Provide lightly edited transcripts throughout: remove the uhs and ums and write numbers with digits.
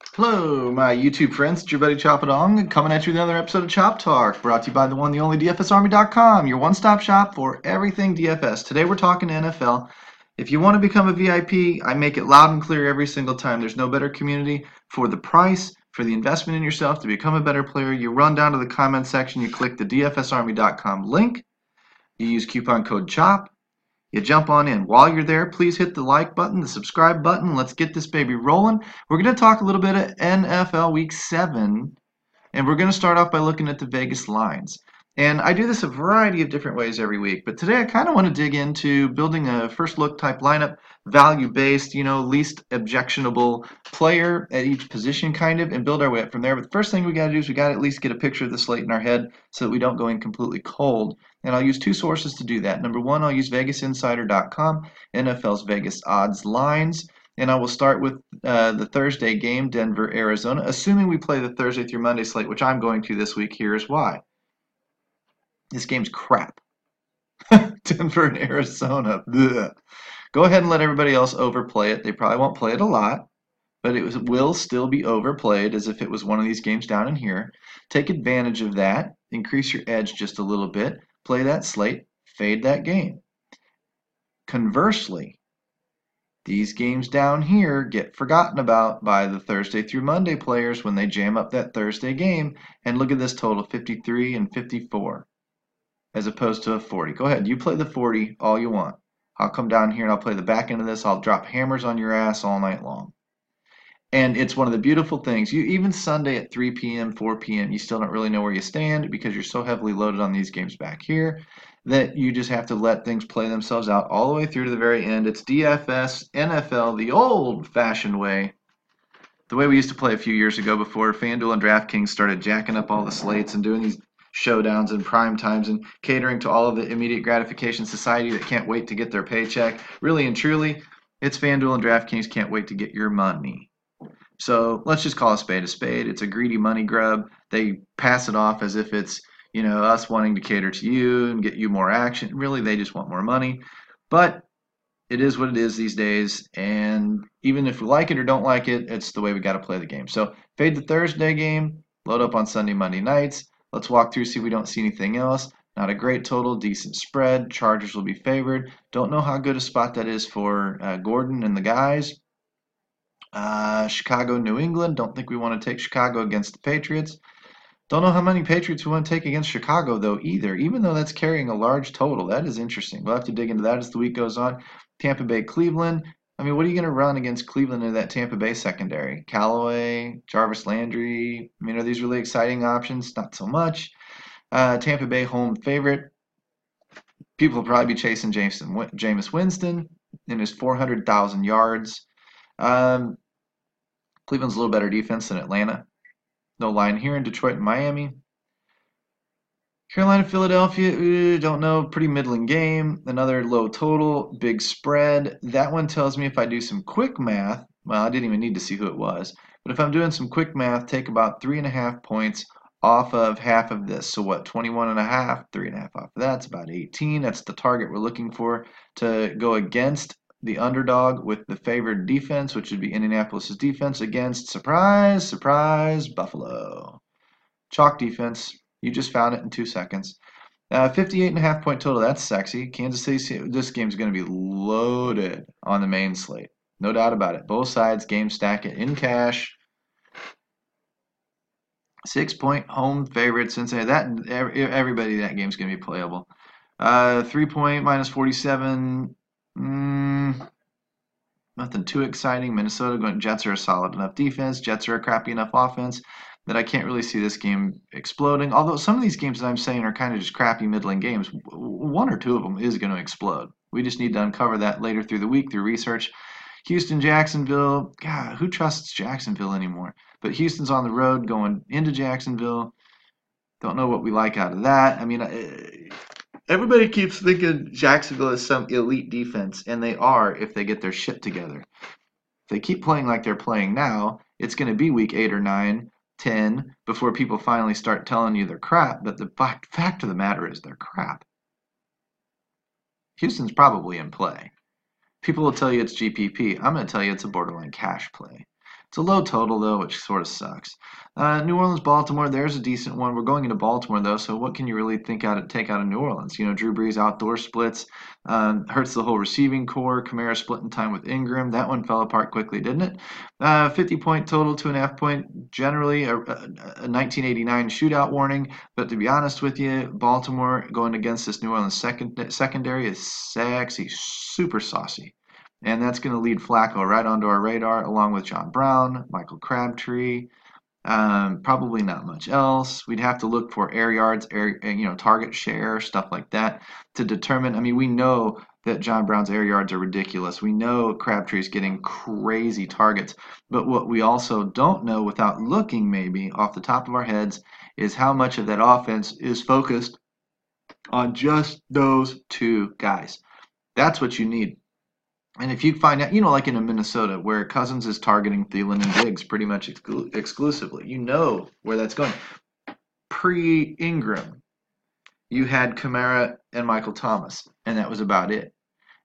Hello, my YouTube friends. It's your buddy Choppadong coming at you with another episode of Chop Talk, brought to you by the one, the only DFSArmy.com, your one-stop shop for everything DFS. Today we're talking NFL. If you want to become a VIP, I make it loud and clear every single time. There's no better community for the price, for the investment in yourself to become a better player. You run down to the comment section, you click the DFSArmy.com link, you use coupon code CHOP. You jump on in. While you're there, please hit the like button, the subscribe button. Let's get this baby rolling. We're going to talk a little bit of NFL Week 7, and we're going to start off by looking at the Vegas lines. And I do this a variety of different ways every week, but today I kind of want to dig into building a first look type lineup, value-based, least objectionable player at each position kind of, and build our way up from there. But the first thing we got to do is we got to at least get a picture of the slate in our head so that we don't go in completely cold. And I'll use two sources to do that. Number one, I'll use VegasInsider.com, NFL's Vegas odds lines. And I will start with the Thursday game, Denver, Arizona, assuming we play the Thursday through Monday slate, which I'm going to this week. Here's why. This game's crap. Denver and Arizona. Blech. Go ahead and let everybody else overplay it. They probably won't play it a lot, but it will still be overplayed as if it was one of these games down in here. Take advantage of that. Increase your edge just a little bit. Play that slate. Fade that game. Conversely, these games down here get forgotten about by the Thursday through Monday players when they jam up that Thursday game. And look at this total, 53 and 54, as opposed to a 40. Go ahead, you play the 40 all you want. I'll come down here and I'll play the back end of this. I'll drop hammers on your ass all night long. And it's one of the beautiful things. Even Sunday at 3 p.m., 4 p.m., you still don't really know where you stand because you're so heavily loaded on these games back here that you just have to let things play themselves out all the way through to the very end. It's DFS, NFL, the old-fashioned way, the way we used to play a few years ago before Fanduel and Draftkings started jacking up all the slates and doing these showdowns and prime times and catering to all of the immediate gratification society that can't wait to get their paycheck. Really and truly, it's Fanduel and Draftkings can't wait to get your money. So let's just call a spade a spade. It's a greedy money grub. They pass it off as if it's, us wanting to cater to you and get you more action. Really, they just want more money. But it is what it is these days. And even if we like it or don't like it, it's the way we got to play the game. So fade the Thursday game, load up on Sunday, Monday nights. Let's walk through, see if we don't see anything else. Not a great total, decent spread. Chargers will be favored. Don't know how good a spot that is for Gordon and the guys. Chicago, New England. Don't think we want to take Chicago against the Patriots. Don't know how many Patriots we want to take against Chicago, though, either, even though that's carrying a large total. That is interesting. We'll have to dig into that as the week goes on. Tampa Bay, Cleveland. I mean, what are you going to run against Cleveland in that Tampa Bay secondary? Callaway, Jarvis Landry. I mean, are these really exciting options? Not so much. Tampa Bay, home favorite. People will probably be chasing Jameis Winston in his 400,000 yards. Cleveland's a little better defense than Atlanta. No line here in Detroit and Miami. Carolina, Philadelphia, don't know. Pretty middling game. Another low total, big spread. That one tells me if I do some quick math, well, I didn't even need to see who it was, but if I'm doing some quick math, take about 3.5 points off of half of this. So what, 21.5, 3.5 off of that's about 18. That's the target we're looking for to go against the underdog with the favored defense, which would be Indianapolis's defense against, surprise, surprise, Buffalo. Chalk defense. You just found it in 2 seconds. 58.5 point total. That's sexy. Kansas City, this game's going to be loaded on the main slate. No doubt about it. Both sides, game stack it in cash. 6-point home favorite Cincinnati. Everybody, that game's going to be playable. 3-point minus 47. Nothing too exciting. Minnesota Jets are a solid enough defense. Jets are a crappy enough offense that I can't really see this game exploding. Although some of these games that I'm saying are kind of just crappy middling games, one or two of them is going to explode. We just need to uncover that later through the week through research. Houston, Jacksonville. God, who trusts Jacksonville anymore? But Houston's on the road going into Jacksonville. Don't know what we like out of that. I mean, everybody keeps thinking Jacksonville is some elite defense, and they are if they get their shit together. If they keep playing like they're playing now, it's going to be week 8 or 9, 10 before people finally start telling you they're crap. But the fact of the matter is they're crap. Houston's probably in play. People will tell you it's GPP. I'm going to tell you it's a borderline cash play. It's a low total, though, which sort of sucks. New Orleans, Baltimore, there's a decent one. We're going into Baltimore, though, so what can you really take out of New Orleans? Drew Brees outdoor splits, hurts the whole receiving core. Kamara splitting time with Ingram. That one fell apart quickly, didn't it? 50-point total, 2.5 point, generally a 1989 shootout warning. But to be honest with you, Baltimore going against this New Orleans secondary is sexy, super saucy. And that's going to lead Flacco right onto our radar, along with John Brown, Michael Crabtree. Probably not much else. We'd have to look for air yards, target share, stuff like that to determine. I mean, we know that John Brown's air yards are ridiculous. We know Crabtree's getting crazy targets. But what we also don't know without looking maybe off the top of our heads is how much of that offense is focused on just those two guys. That's what you need. And if you find out, like in Minnesota, where Cousins is targeting Thielen and Diggs pretty much exclusively, you know where that's going. Pre-Ingram, you had Kamara and Michael Thomas, and that was about it.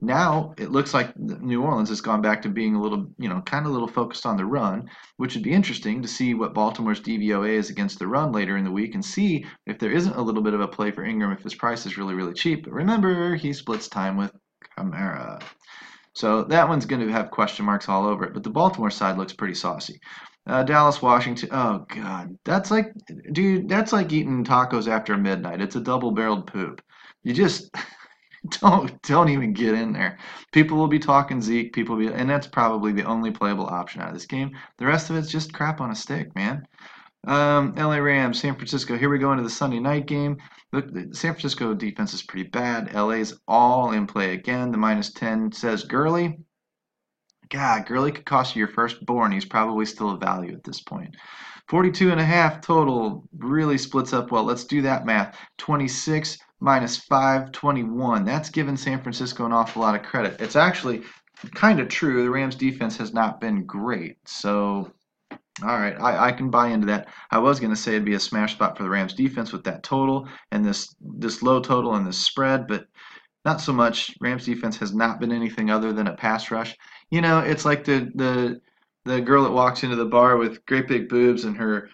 Now it looks like New Orleans has gone back to being a little, kind of a little focused on the run, which would be interesting to see what Baltimore's DVOA is against the run later in the week and see if there isn't a little bit of a play for Ingram if his price is really, really cheap. But remember, he splits time with Kamara. So that one's going to have question marks all over it, but the Baltimore side looks pretty saucy. Dallas, Washington. Oh God, that's like eating tacos after midnight. It's a double-barreled poop. You just don't even get in there. People will be talking Zeke. And that's probably the only playable option out of this game. The rest of it's just crap on a stick, man. LA Rams, San Francisco. Here we go into the Sunday night game. Look, the San Francisco defense is pretty bad. LA's all in play again. The -10 says Gurley. God, Gurley could cost you your firstborn. He's probably still a value at this point. 42.5 total really splits up well. Let's do that math. 26 -5, 21. That's given San Francisco an awful lot of credit. It's actually kind of true. The Rams defense has not been great. So all right, I can buy into that. I was going to say it'd be a smash spot for the Rams defense with that total and this low total and this spread, but not so much. Rams defense has not been anything other than a pass rush. It's like the girl that walks into the bar with great big boobs and her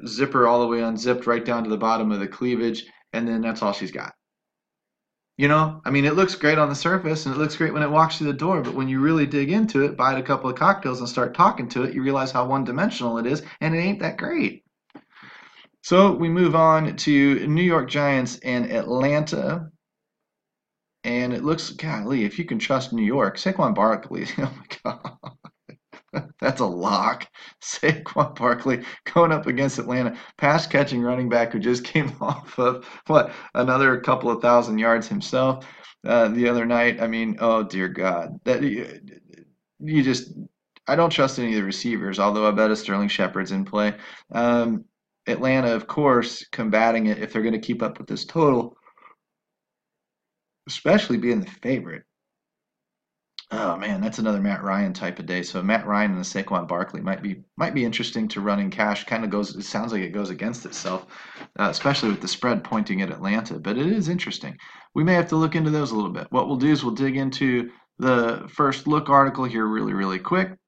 zipper all the way unzipped right down to the bottom of the cleavage, and then that's all she's got. I mean, it looks great on the surface and it looks great when it walks through the door, but when you really dig into it, buy it a couple of cocktails and start talking to it, you realize how one-dimensional it is, and it ain't that great. So we move on to New York Giants and Atlanta. And it looks, golly, if you can trust New York, Saquon Barkley, oh my God. That's a lock. Saquon Barkley going up against Atlanta. Pass catching running back who just came off of, another couple of thousand yards himself the other night. I mean, oh dear God. I don't trust any of the receivers, although I bet a Sterling Shepard's in play. Atlanta, of course, combating it if they're going to keep up with this total, especially being the favorite. Oh man, that's another Matt Ryan type of day. So Matt Ryan and the Saquon Barkley might be interesting to run in cash. It sounds like it goes against itself, especially with the spread pointing at Atlanta. But it is interesting. We may have to look into those a little bit. What we'll do is we'll dig into the first look article here really, really quick.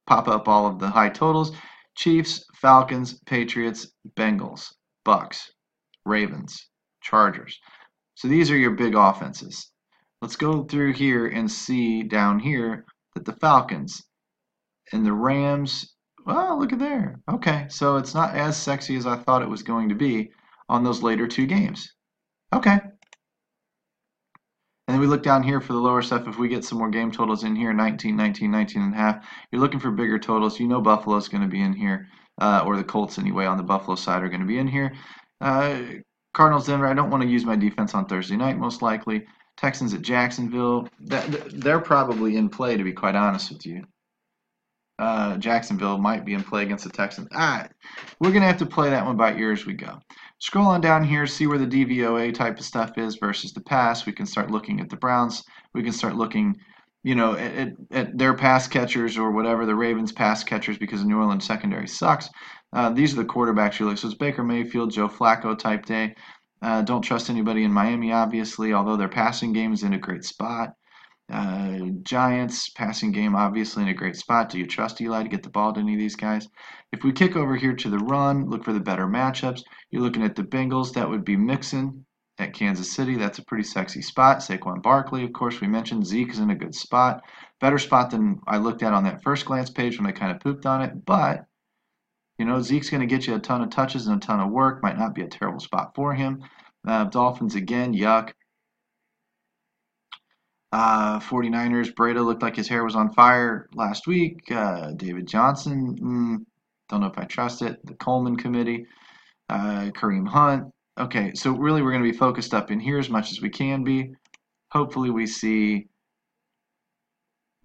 Pop up all of the high totals: Chiefs, Falcons, Patriots, Bengals, Bucks, Ravens, Chargers. So these are your big offenses. Let's go through here and see down here that the Falcons and the Rams, well, look at there. Okay, so it's not as sexy as I thought it was going to be on those later two games. Okay. And then we look down here for the lower stuff. If we get some more game totals in here, 19, 19, 19 and a half, you're looking for bigger totals. You know Buffalo's going to be in here, or the Colts anyway on the Buffalo side are going to be in here. Cardinals, Denver, I don't want to use my defense on Thursday night, most likely. Texans at Jacksonville, they're probably in play, to be quite honest with you. Jacksonville might be in play against the Texans. We're going to have to play that one by ear as we go. Scroll on down here, see where the DVOA type of stuff is versus the pass. We can start looking at the Browns. We can start looking, at their pass catchers or whatever, the Ravens pass catchers, because the New Orleans secondary sucks. These are the quarterbacks you look. So it's Baker Mayfield, Joe Flacco type day. Don't trust anybody in Miami, obviously, although their passing game is in a great spot. Giants passing game obviously in a great spot. Do you trust Eli to get the ball to any of these guys? If we kick over here to the run, look for the better matchups. You're looking at the Bengals. That would be Mixon at Kansas City. That's a pretty sexy spot. Saquon Barkley, of course, we mentioned. Zeke is in a good spot. Better spot than I looked at on that first glance page when I kind of pooped on it. But, you know, Zeke's going to get you a ton of touches and a ton of work. Might not be a terrible spot for him. Dolphins again, yuck. 49ers, Breda looked like his hair was on fire last week. David Johnson, don't know if I trust it. The Coleman committee, Kareem Hunt. Okay, so really we're going to be focused up in here as much as we can be. Hopefully we see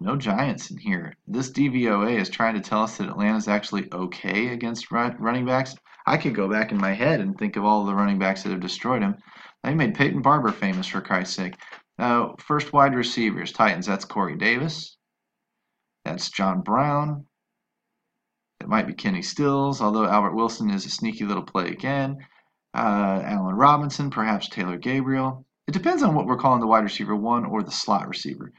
no Giants in here. This DVOA is trying to tell us that Atlanta's actually okay against running backs. I could go back in my head and think of all the running backs that have destroyed him. They made Peyton Barber famous, for Christ's sake. First wide receivers, Titans, that's Corey Davis. That's John Brown. It might be Kenny Stills, although Albert Wilson is a sneaky little play again. Allen Robinson, perhaps Taylor Gabriel. It depends on what we're calling the wide receiver one or the slot receiver.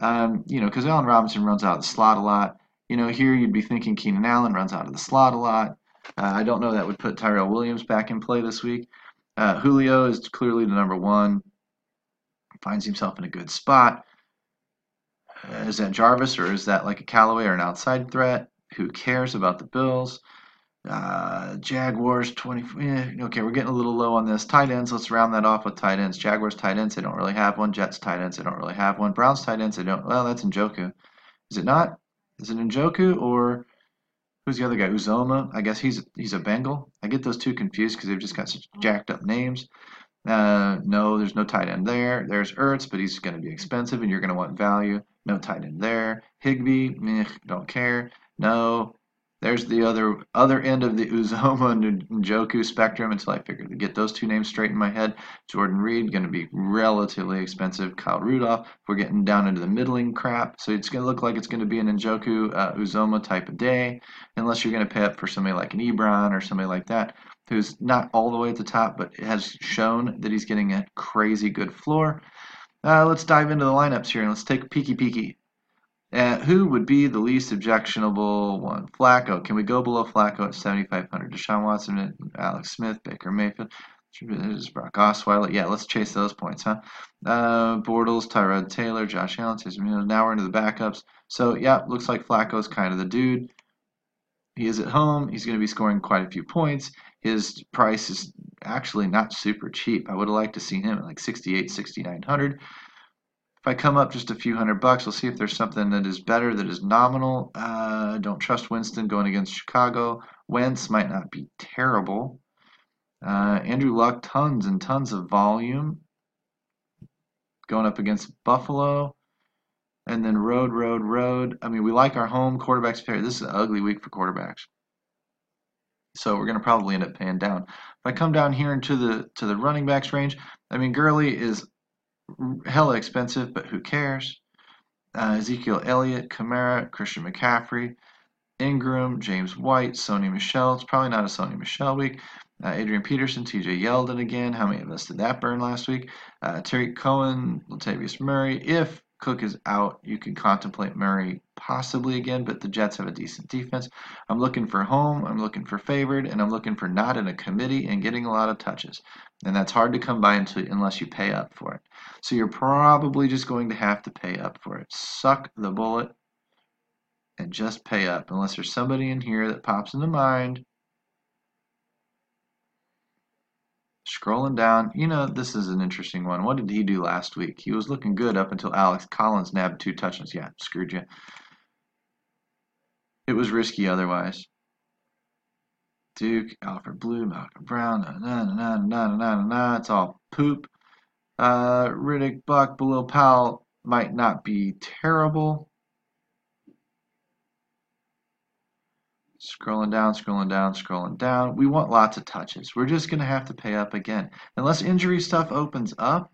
You know, because Allen Robinson runs out of the slot a lot. You know, here you'd be thinking Keenan Allen runs out of the slot a lot. I don't know that would put Tyrell Williams back in play this week. Julio is clearly the number one. Finds himself in a good spot. Is that Jarvis or is that like a Callaway or an outside threat? Who cares about the Bills? Jaguars 20. Okay, we're getting a little low on this. Tight ends, let's round that off with tight ends. Jaguars tight ends, they don't really have one. Jets tight ends, they don't really have one. Browns tight ends, they don't. Well, that's Njoku. Is it not? Is it Njoku or who's the other guy? Uzoma. I guess he's a Bengal. I get those two confused because they've just got such jacked up names. No, there's no tight end there. There's Ertz, but he's going to be expensive and you're going to want value. No tight end there. Higbee, don't care. No. There's the other end of the Uzoma and Njoku spectrum until I figure to get those two names straight in my head. Jordan Reed, going to be relatively expensive. Kyle Rudolph, we're getting down into the middling crap. So it's going to look like it's going to be an Njoku Uzoma type of day, unless you're going to pay up for somebody like an Ebron or somebody like that, who's not all the way at the top, but has shown that he's getting a crazy good floor. Let's dive into the lineups here and let's take a peeky. Who would be the least objectionable one? Flacco. Can we go below Flacco at 7,500? Deshaun Watson, Alex Smith, Baker Mayfield, Brock Osweiler. Yeah, let's chase those points, huh? Bortles, Tyrod Taylor, Josh Allen. Now we're into the backups. So, yeah, looks like Flacco's kind of the dude. He is at home. He's going to be scoring quite a few points. His price is actually not super cheap. I would have liked to see him at like 6,800, 6,900. If I come up just a few $100, we'll see if there's something that is better, that is nominal. Don't trust Winston going against Chicago. Wentz might not be terrible. Andrew Luck, tons and tons of volume. Going up against Buffalo. And then road. I mean, we like our home quarterbacks pair. This is an ugly week for quarterbacks. So we're going to probably end up paying down. If I come down here into the running backs range, I mean, Gurley is hella expensive, but who cares? Ezekiel Elliott, Kamara, Christian McCaffrey, Ingram, James White, Sony Michel. It's probably not a Sony Michel week. Adrian Peterson, TJ Yeldon again. How many of us did that burn last week? Tariq Cohen, Latavius Murray. If Cook is out, you can contemplate Murray possibly again, but the Jets have a decent defense. I'm looking for home, I'm looking for favored, and I'm looking for not in a committee and getting a lot of touches. And that's hard to come by unless you pay up for it. So you're probably just going to have to pay up for it. Suck the bullet and just pay up, unless there's somebody in here that pops into mind. Scrolling down, you know, this is an interesting one. What did he do last week? He was looking good up until Alex Collins nabbed 2 touchdowns. Yeah, screwed you. It was risky otherwise. Duke, Alfred Blue, Malcolm Brown, it's all poop. Riddick, Buck, Bilal Powell might not be terrible. Scrolling down. We want lots of touches. We're just going to have to pay up again. Unless injury stuff opens up,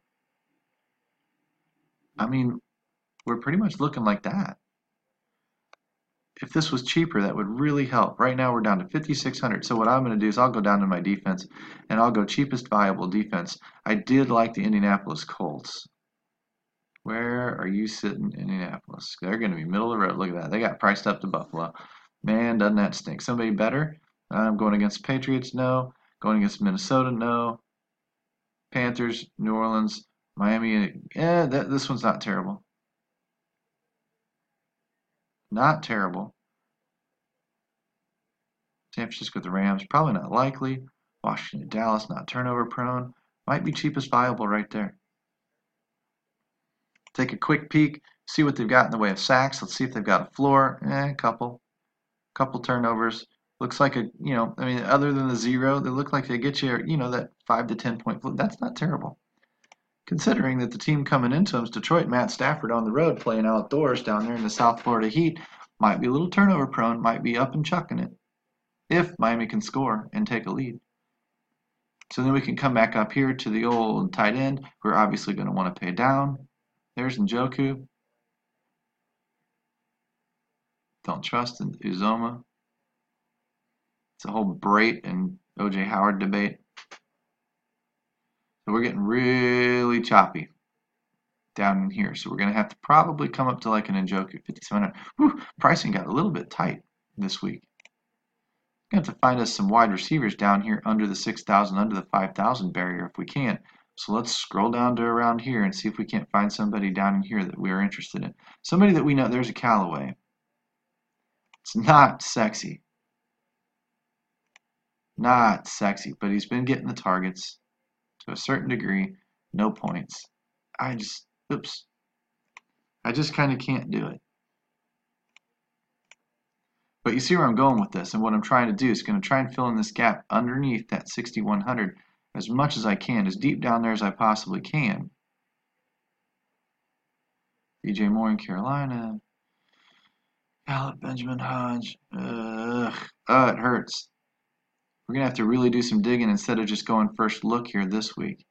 I mean, we're pretty much looking like that. If this was cheaper, that would really help. Right now, we're down to 5,600. So what I'm going to do is I'll go down to my defense, and I'll go cheapest viable defense. I did like the Indianapolis Colts. Where are you sitting, Indianapolis? They're going to be middle of the road. Look at that. They got priced up to Buffalo. Man, doesn't that stink? Somebody better? Going against Patriots? No. Going against Minnesota? No. Panthers, New Orleans, Miami. This one's not terrible. Not terrible. San Francisco with the Rams, probably not likely. Washington, Dallas, not turnover prone. Might be cheapest viable right there. Take a quick peek, see what they've got in the way of sacks. Let's see if they've got a floor. A couple turnovers. Looks like I mean, other than the 0, they look like they get you, that 5 to 10 point floor. That's not terrible. Considering that the team coming into them is Detroit, Matt Stafford on the road playing outdoors down there in the South Florida heat. Might be a little turnover prone, might be up and chucking it. If Miami can score and take a lead. So then we can come back up here to the old tight end. We're obviously going to want to pay down. There's Njoku. Don't trust in Uzoma. It's a whole Brait and O.J. Howard debate. So we're getting really choppy down in here. So we're going to have to probably come up to like an Njoku 5,700. Whew, pricing got a little bit tight this week. Going to have to find us some wide receivers down here under the 6,000, under the 5,000 barrier if we can. So let's scroll down to around here and see if we can't find somebody down in here that we are interested in. Somebody that we know. There's a Callaway. It's not sexy. Not sexy, but he's been getting the targets to a certain degree. No points. I just kind of can't do it. But you see where I'm going with this, and what I'm trying to do is going to try and fill in this gap underneath that 6,100 as much as I can, as deep down there as I possibly can. DJ Moore in Carolina. Gallup, Benjamin Hodge. It hurts. We're going to have to really do some digging instead of just going first look here this week,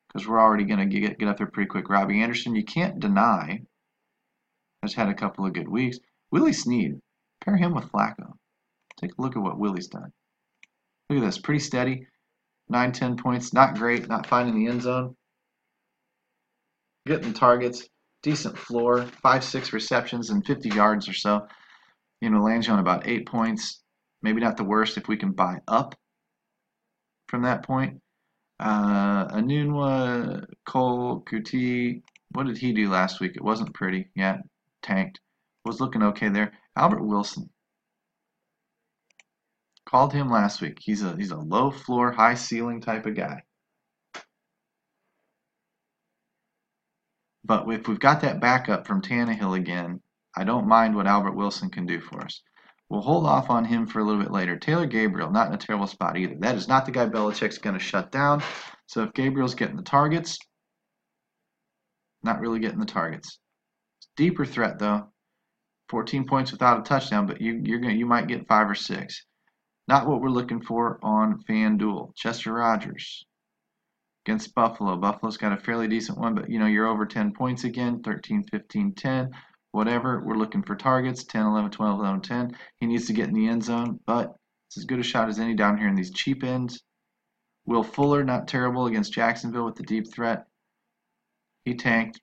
because we're already going to get up there pretty quick. Robbie Anderson, you can't deny, has had a couple of good weeks. Willie Snead, pair him with Flacco. Take a look at what Willie's done. Look at this, pretty steady. 9, 10 points, not great, not finding the end zone. Getting targets, decent floor, 5, 6 receptions and 50 yards or so. Lands you on about 8 points. Maybe not the worst if we can buy up from that point. Anunwa, Cole, Kuti, what did he do last week? It wasn't pretty. Yeah, tanked. Was looking okay there. Albert Wilson. Called him last week. He's a low floor, high ceiling type of guy. But if we've got that backup from Tannehill again, I don't mind what Albert Wilson can do for us. We'll hold off on him for a little bit later. Taylor Gabriel, not in a terrible spot either. That is not the guy Belichick's going to shut down. So if Gabriel's getting the targets, not really getting the targets. Deeper threat though. 14 points without a touchdown, but you might get 5 or 6. Not what we're looking for on FanDuel. Chester Rogers against Buffalo. Buffalo's got a fairly decent one, but you're over 10 points again. 13, 15, 10. Whatever, we're looking for targets, 10, 11, 12, 11, 10. He needs to get in the end zone, but it's as good a shot as any down here in these cheap ends. Will Fuller, not terrible against Jacksonville with the deep threat. He tanked,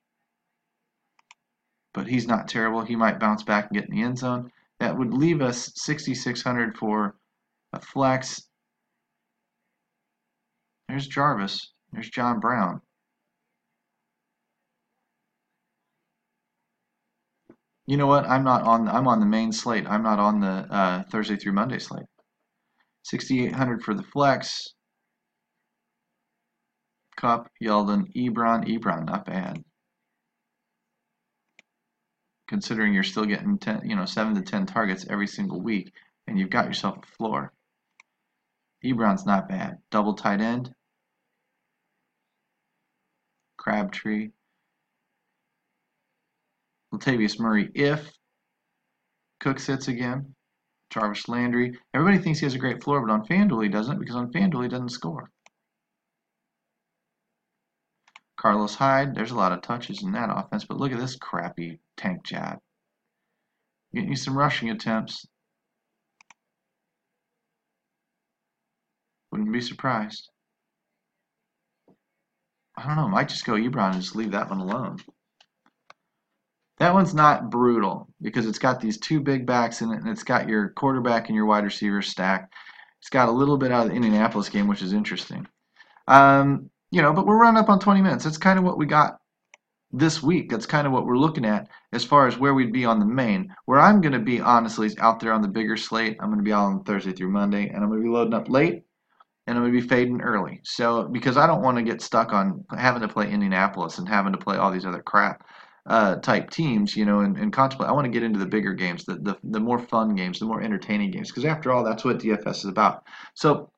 but he's not terrible. He might bounce back and get in the end zone. That would leave us 6,600 for a flex. There's Jarvis. There's John Brown. You know what? I'm on the main slate. I'm not on the Thursday through Monday slate. 6,800 for the flex. Cup, Yeldon, Ebron, not bad. Considering you're still getting 7 to 10 targets every single week, and you've got yourself a floor. Ebron's not bad. Double tight end. Crabtree. Latavius Murray if Cook sits again. Jarvis Landry. Everybody thinks he has a great floor, but on FanDuel he doesn't, because on FanDuel he doesn't score. Carlos Hyde. There's a lot of touches in that offense, but look at this crappy tank job. Getting you some rushing attempts. Wouldn't be surprised. I don't know. Might just go Ebron and just leave that one alone. That one's not brutal because it's got these two big backs in it, and it's got your quarterback and your wide receiver stacked. It's got a little bit out of the Indianapolis game, which is interesting. But we're running up on 20 minutes. That's kind of what we got this week. That's kind of what we're looking at as far as where we'd be on the main. Where I'm going to be, honestly, is out there on the bigger slate. I'm going to be out on Thursday through Monday, and I'm going to be loading up late, and I'm going to be fading early. So, because I don't want to get stuck on having to play Indianapolis and having to play all these other crap type teams, and contemplate. I want to get into the bigger games, the more fun games, the more entertaining games, because after all, that's what DFS is about. So,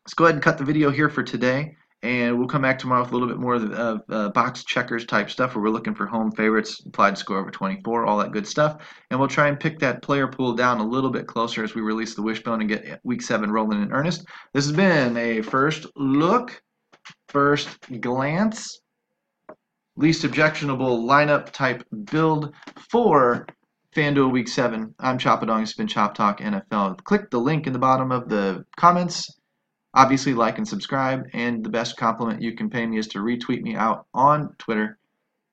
let's go ahead and cut the video here for today. And we'll come back tomorrow with a little bit more of box checkers type stuff where we're looking for home favorites, implied score over 24, all that good stuff. And we'll try and pick that player pool down a little bit closer as we release the wishbone and get Week 7 rolling in earnest. This has been a first look, first glance, least objectionable lineup type build for Fanduel Week 7. I'm Chopadong. It's been Chop Talk NFL. Click the link in the bottom of the comments. Obviously, like and subscribe, and the best compliment you can pay me is to retweet me out on Twitter.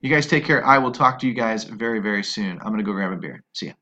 You guys take care. I will talk to you guys very, very soon. I'm going to go grab a beer. See ya.